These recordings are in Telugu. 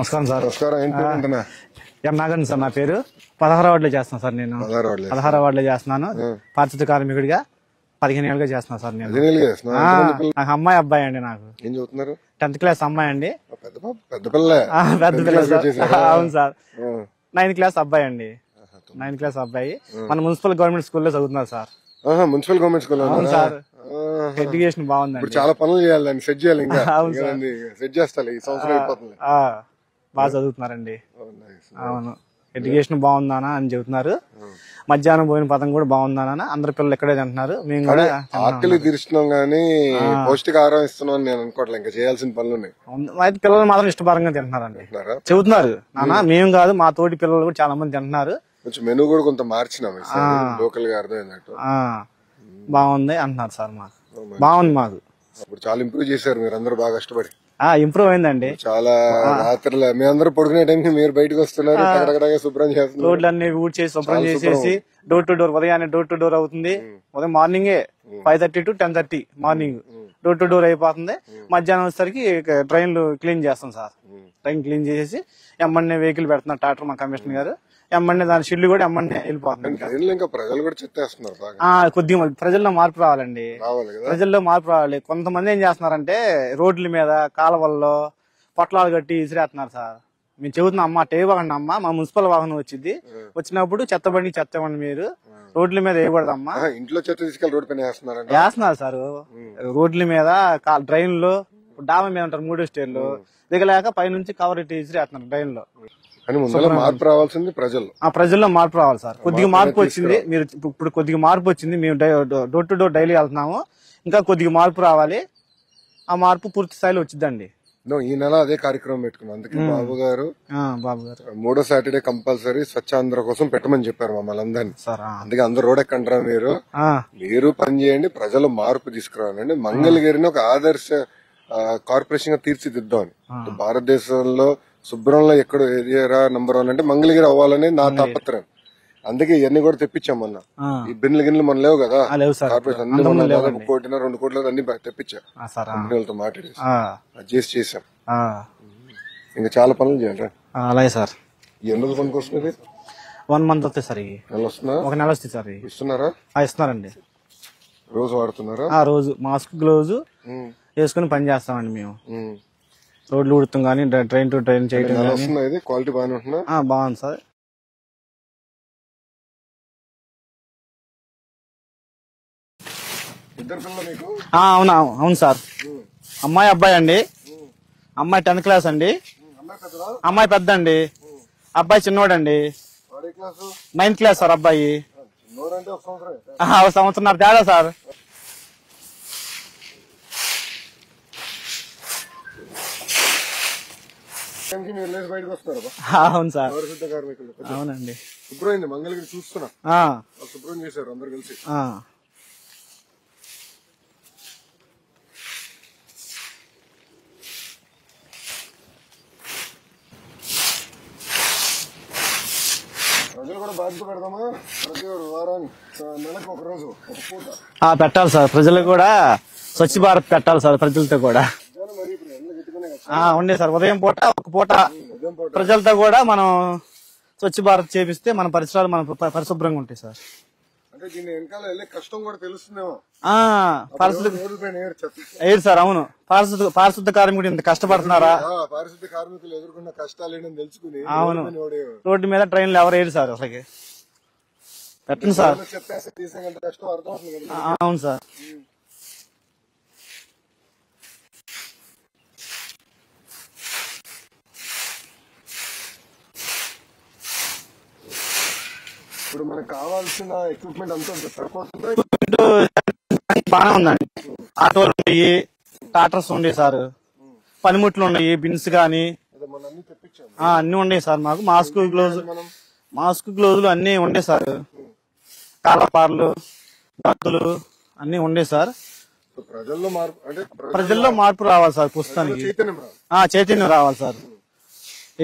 నమస్కారం సార్. నాగన్ సార్ నా పేరు. 16వ వార్డులో చేస్తున్నాను సార్. నేను 16వ వార్డులో చేస్తున్నాను. పారిశుద్ధ కార్మికుడిగా 15 ఏళ్ళుగా చేస్తున్నాను సార్. నేను నాకు అమ్మాయి అబ్బాయి అండి. నాకు 10th క్లాస్ అమ్మాయి అండి. పెద్ద పిల్ల సార్. అవును సార్. 9th క్లాస్ అబ్బాయి అండి. 9th క్లాస్ అబ్బాయి మన మున్సిపల్ గవర్నమెంట్ స్కూల్లో చదువుతున్నారు సార్. Municipal government school. అవును సార్. ఎడ్యుకేషన్ బాగుందండి. చాలా పనులు చేయాలి, సెట్ చేయాలి. సెట్ చేస్తాను ఈ సంవత్సరం అయిపోతుంది. బాగా చదువుతున్నారండి. అవును, ఎడ్యుకేషన్ బాగుందానా అని చెబుతున్నారు. మధ్యాహ్నం పోయిన పదం కూడా బాగుందానా. అందరు పిల్లలు ఇక్కడే తింటున్నారు. మేము కూడా ఆకలి తీరుస్తున్నాం గానీ పౌష్టికాహారం ఇస్తున్నాం అని నేను అనుకోవట్లేదు. ఇంకా చేయాల్సిన పనులు ఉన్నాయి. అయితే పిల్లలు మాత్రం ఇష్టపరంగా తింటున్నారండి, చెబుతున్నారు. నాన్న మేము కాదు, మా తోటి పిల్లలు కూడా చాలా మంది తింటున్నారు. కొంచెం మెనూ కూడా కొంత మార్చినాం లోకల్ గా అర్థమైనట్టు. బాగుంది అంటున్నారు సార్. మాకు బాగుంది. మాకు ఇప్పుడు చాలా ఇంప్రూవ్ చేశారు మీరు అందరూ బాగా కష్టపడి. ఇంప్రూవ్ అయిందండి. చాలా రాత్రులు మీ అందరూ పడుకునే టైంకి మీరు బయటకు వస్తున్నారు, శుభ్రం చేస్తున్నారు. రోడ్లన్నీ ఊడ్ చేసి శుభ్రం చేసేసి డోర్ టు డోర్, ఉదయాన్నే డోర్ టు డోర్ అవుతుంది. ఉదయం మార్నింగే 5:30 to 10:30 morning door to door అయిపోతుంది. మధ్యాహ్నం వచ్చేసరికి ట్రైన్లు క్లీన్ చేస్తాం సార్. ట్రైన్ క్లీన్ చేసేసి ఎమ్మన్నే వెహికల్ పెడుతున్నారు ట్రాక్టర్ మా కమిషనర్ గారు. ఎమ్మన్నే దాని షిల్లు కూడా ఎమ్మన్నే వెళ్ళిపోతుంది. ప్రజలు కూడా చెత్తేస్తున్నారు. కొద్దిగా ప్రజల్లో మార్పు రావాలండి. ప్రజల్లో మార్పు రావాలి. కొంతమంది ఏం చేస్తున్నారంటే రోడ్ల మీద కాలువల్లో పొట్లాలు కట్టి ఇసిరేస్తున్నారు సార్. మేము చెబుతున్నాం, అమ్మ టేవ్వండి అమ్మ, మా మున్సిపల్ వాహనం వచ్చింది, వచ్చినప్పుడు చెత్తబండి చెత్తబండి మీరు రోడ్ల మీద వేయకూడదమ్మా. ఇంట్లో చెత్త తీసుకెళ్లి రోడ్ పైన వేస్తున్నారు సార్. రోడ్ల మీద డ్రైన్ లో డాబా మీద ఉంటారు 3వ స్టేర్లు దిగలేక పైనుంచి కవర్ ఇట్టి ఇసిరేస్తున్నారు డ్రైన్ లో. మార్పు రావాల్సింది ప్రజల్లో మార్పు రావాలి సార్. కొద్దిగా మార్పు వచ్చింది. మీరు ఇప్పుడు కొద్దిగా మార్పు వచ్చింది. మేము డోర్ టు డోర్ డైలీ వెళ్తున్నాము. ఇంకా కొద్దిగా మార్పు రావాలి. ఆ మార్పు పూర్తి స్థాయిలో వచ్చిందండి. ఈ నెల అదే కార్యక్రమం పెట్టుకున్నాం. అందుకే బాబు గారు 3వ సాటర్డే కంపల్సరీ స్వచ్ఛాంధ్ర కోసం పెట్టమని చెప్పారు మమ్మల్ని అందరినీ. అందుకే అందరు రోడ్ ఎక్కంటారా, మీరు పని చేయండి, ప్రజలు మార్పు తీసుకురావాలండి. మంగళగిరిని ఒక ఆదర్శ కార్పొరేషన్ గా తీర్చిదిద్దామని. భారతదేశంలో శుభ్రంలో ఎక్కడ ఏరియా నంబర్ 1 అంటే మంగళగిరి అవ్వాలని నా తాపత్రయం. అందుకే ఇవన్నీ కూడా తెప్పించాం మొన్న. ఈ గిన్నెలు మన లేవు కదా కార్పొరేషన్, అన్ని 1 కోటి 2 కోట్ల అన్ని తెప్పించా. కంపెనీలతో మాట్లాడేసి అడ్జస్ట్ చేసాం. ఇంకా చాలా పనులు చేయాలి. అలాగే సార్. ఎన్ని రోజులు పనికి వస్తుంది? 1 month వస్తుంది సార్. నెల వస్తుందా? 1 నెల వస్తుంది సార్. ఇస్తున్నారా? ఇస్తున్నారండి. రోజు వాడుతున్నారా? రోజు మాస్క్ గ్లౌజ్ వేసుకుని పని చేస్తామండి మేము. రోడ్లు ఉడుతాం కానీ ట్రైన్ టు ట్రైన్ చేయడం. క్వాలిటీ బాగానే ఉంటుందా? బాగుంది సార్. అవును సార్. అమ్మాయి అబ్బాయి అండి. అమ్మాయి 10th క్లాస్ అండి. అమ్మాయి పెద్ద అండి. అబ్బాయి చిన్నోడండి. 9th class sir. అబ్బాయి 1 సంవత్సరం తేడా సార్. అవును సార్. అవునండి. శుభ్రమైంది మంగళగిరి చూస్తున్నా. శుభ్రం చేశారు అందరు కలిసి. ప్రజలు కూడా బాధ్యత పెడదామా? ప్రతి వారానికి నెలకు ఒక రోజు ఒక పూట పెట్టాలి సార్. ప్రజలు కూడా స్వచ్ఛ భారత్ పెట్టాలి సార్. ప్రజలతో కూడా ఉండే సార్. ఉదయం పూట ఒక పూట ప్రజలతో కూడా మనం స్వచ్ఛ భారత్ చేపిస్తే మన పరిసరాలు మన పరిశుభ్రంగా ఉంటాయి సార్. సార్ అవును. పారిశుద్ధ కార్మికుడు ఇంత కష్టపడుతున్నారా? పారిశుద్ధ కార్మికులు ఎదుర్కొన్న కష్టాలు ఏంటని తెలుసుకుని. అవును. రోడ్డు మీద ట్రైన్లు ఎవరు వేయరు సార్. అసలు పెట్టండి సార్. అవును సార్. ఇప్పుడు మనకు కావాల్సిన ఎక్విప్మెంట్ అంతా సరిపోతుంది. బాగా ఉందండి. ఆటోలు ఉన్నాయి, ట్రాక్టర్స్ ఉన్నాయి సార్, పనిముట్లు ఉన్నాయి, బిన్స్ గానీ అన్ని ఉన్నాయి సార్. మాకు మాస్క్ గ్లౌజులు అన్ని ఉండే సార్. కాలపార్లు, బత్తులు అన్ని ఉండే సార్. ప్రజల్లో మార్పు రావాలి సార్. పుస్తకానికి చైతన్యం రావాలి సార్.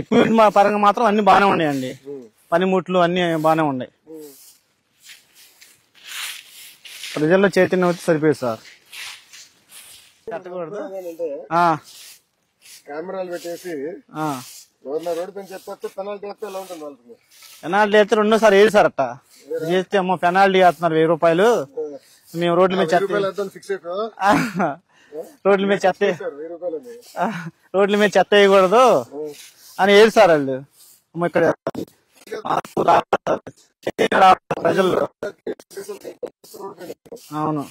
ఎక్విప్మెంట్ పరంగా మాత్రం అన్ని బాగానే ఉన్నాయండి. పనిముట్లు అన్ని బాగానే ఉన్నాయి. ప్రజల్లో చైతన్యం వచ్చి సరిపోయింది సార్. కెమెరాలు పెట్టేసి రోడ్డు పైన చెప్పేస్తే పెనాల్టీ వేస్తే ఎలా ఉంటుంది వాళ్ళకి? పెనాల్టీ అయితే రెండోసారి వేరు సార్ అట్ట చేస్తే అమ్మో పెనాల్టీ వేస్తున్నారు 1000 రూపాయలు, మేము రోడ్ల మీద చెత్త ఫిక్స్ అయిపోయా రోడ్ల మీద చెత్త 1000 రూపాయలు రోడ్ల మీద చెత్త వేయకూడదు అని వేరు సార్ వాళ్ళు. ఇక్కడ ప్రజలు అవును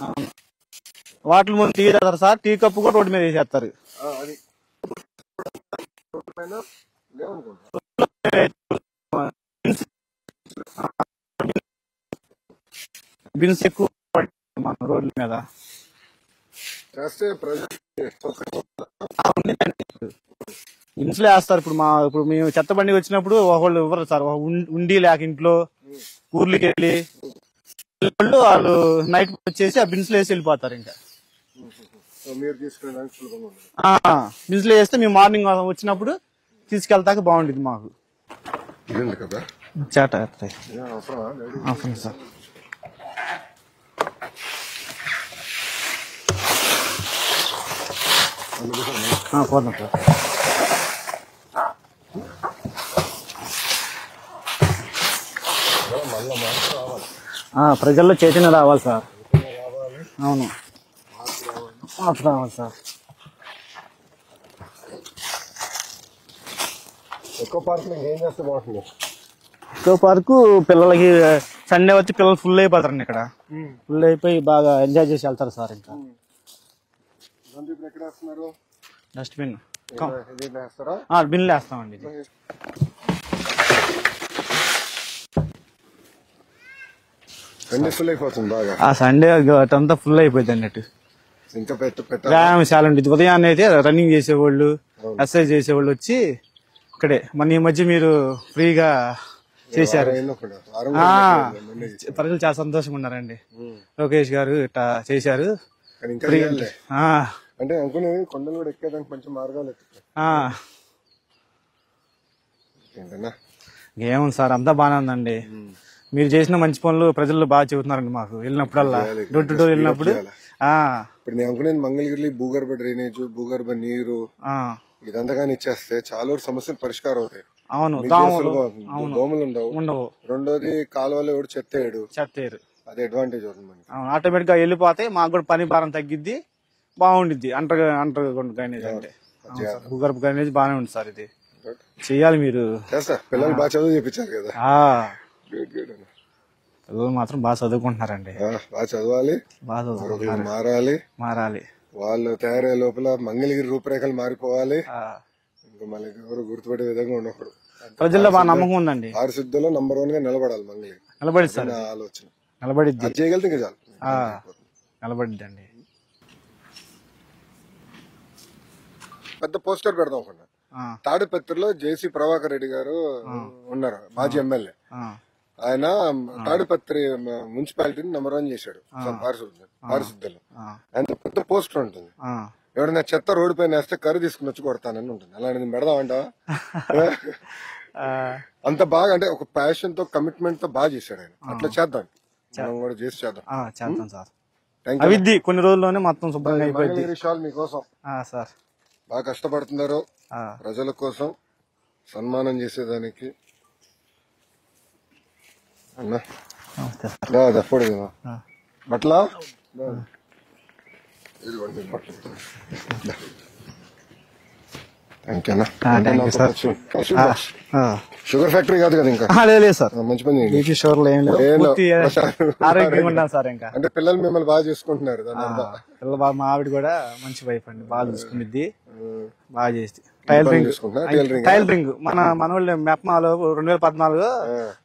అవును వాటి ముందు టీ తాగుతారు సార్, టీ కప్పు కూడా రోడ్డు మీద వేసేస్తారు. బిన్స్ ఎక్కువ మన రోడ్ల మీద బిన్స్లో వేస్తారు. ఇప్పుడు మేము చెత్త బండి వచ్చినప్పుడు ఒకళ్ళు ఇవ్వరు సార్, ఉండి లేక ఇంట్లో ఊర్లకి వెళ్ళి వాళ్ళు నైట్ వచ్చేసి ఆ బిన్స్ లో వేసి వెళ్ళిపోతారు. ఇంకా బిన్స్ లో వేస్తే మేము మార్నింగ్ వచ్చినప్పుడు తీసుకెళ్తాక బాగుంటుంది మాకు. చేట అవసరం సార్. పోదాం సార్. ప్రజల్లో చైతన్యం రావాలి సార్. అవును మార్పు రావాలి సార్. ఎక్కువ పార్క్ ఏం చేస్తే బాగుంటుంది? ఎక్కువ పార్కు పిల్లలకి సండే వచ్చి పిల్లలు ఫుల్ అయిపోతారండి. ఇక్కడ ఫుల్ అయిపోయి బాగా ఎంజాయ్ చేసి వెళ్తారు సార్. ఇంకా డస్ట్బిన్ బిన్లు వేస్తామండి. సండే అంతా ఫుల్ అయిపోయింది అన్నట్టు. వ్యాయామశాల ఉంటుంది. ఉదయాన్నే అయితే రన్నింగ్ చేసేవాళ్ళు, ఎక్సర్సైజ్ చేసేవాళ్ళు వచ్చి ఇక్కడే మన ఈ మధ్య మీరు ఫ్రీగా చేశారు. ప్రజలు చాలా సంతోషంగా ఉన్నారండి. లోకేష్ గారు ఇట్లా చేశారు. అంటే అనుకునేది కొండలు కూడా ఎక్కేదానికి మంచి మార్గాలు ఏముంది సార్, అంతా బాగానే ఉందండి. మీరు చేసిన మంచి పనులు ప్రజలు బాగా చెబుతున్నారండి మాకు వెళ్ళినప్పుడల్లా, డోర్ టు డోర్ వెళ్ళినప్పుడు. ఇప్పుడు నేను అనుకునేది మంగళగిరి భూగర్భ డ్రైనేజ్, భూగర్భ నీరు ఇదంతా కానీ ఇచ్చేస్తే చాలా సమస్యలు పరిష్కారం అవుతాయి. అవును, దోమలు ఉండవు. రెండోది కాలువలో ఎవడు చెత్తేయడు, అది అడ్వాంటేజ్ అవుతుంది. ఆటోమేటిక్ గా వెళ్ళిపోతే మాకు కూడా పని భారం తగ్గిద్ది, బాగుండిద్ది. అంటర్ డ్రైనేజ్ అంటే భూగర్భ డ్రైనేజ్ బాగానే ఉంది సార్. ఇది చెయ్యాలి మీరు. పిల్లలు బాగా చదువు చేయించారు కదా. పిల్లలు మాత్రం బాగా చదువుకుంటున్నారండి. బాగా చదవాలి, మారాలి. వాళ్ళు తయారయ్యే లోపల మంగళగిరి రూపురేఖలు మారిపోవాలి. ఇంకా మళ్ళీ ఎవరు గుర్తుపడే విధంగా ఉండకూడదు. ప్రజల్లో బాగా నమ్మకం ఉందండి. పారిశుద్ధ్యంలో నంబర్ 1 గా నిలబడాలి మంగళగిరి. నిలబడి సార్ ఆలోచన నిలబడిద్ది, చేయగలితే ఇంకా చాలు. నిలబడిద్ది అండి. పెద్ద పోస్టర్ పెడదాం అనుకున్నా. తాడిపత్రిలో జేసీ ప్రభాకర్ రెడ్డి గారు ఉన్నారు, మాజీ ఎమ్మెల్యే. ఆయన తాడిపత్రి మున్సిపాలిటీని నంబర్ 1 చేశాడు పారిశుద్ధ్యంలో. ఆయన పెద్ద పోస్టర్ ఉంటుంది. ఎవరైనా చెత్త రోడ్డు పైన వేస్తే కర్రీ తీసుకుని వచ్చి కొడతానని ఉంటుంది. అలాంటిది పెడదామంటా. అంత బాగా అంటే ఒక ప్యాషన్ తో, కమిట్మెంట్ తో బాగా చేశాడు ఆయన. అట్లా చేద్దాం, మనం కూడా చేసి చేద్దాం సార్. అవిద్ది కొన్ని రోజుల్లోనే మొత్తం శుభ్రంగా అయిపోయింది. విషయాలు మీకోసం సార్ బాగా కష్టపడుతున్నారు, ప్రజల కోసం సన్మానం చేసేదానికి. అన్నా బట్లా షుగర్ ఫ్యాక్టరీ కాదు కదా ఇంకా? లేదు సార్, మంచి పని. ఆరోగ్యంగా ఉన్నాం సార్. ఇంకా అంటే పిల్లలు మిమ్మల్ని బాగా చూసుకుంటున్నారు. పిల్లలు బాగా, మా ఆవిడ కూడా మంచి వైఫ్ అండి, బాగా చూసుకునిద్ది, బాగా చేసి. టైలరింగ్ మన వాళ్ళు మెప్మాలో 2014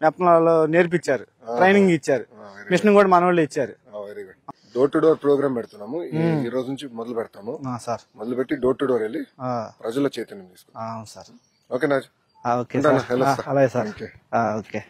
మెప్మాలో నేర్పించారు, ట్రైనింగ్ ఇచ్చారు. మిషన్ కూడా మన వాళ్ళు ఇచ్చారు. Very good. Door to door program పెడుతున్నాము ఈ రోజు నుంచి, మొదలు పెడతాము సార్. మొదలు పెట్టి డోర్ టు డోర్ వెళ్ళి ప్రజల చైతన్యం తీసుకుంటాం సార్. ఓకేనా? ఓకే అలాగే సార్. ఓకే.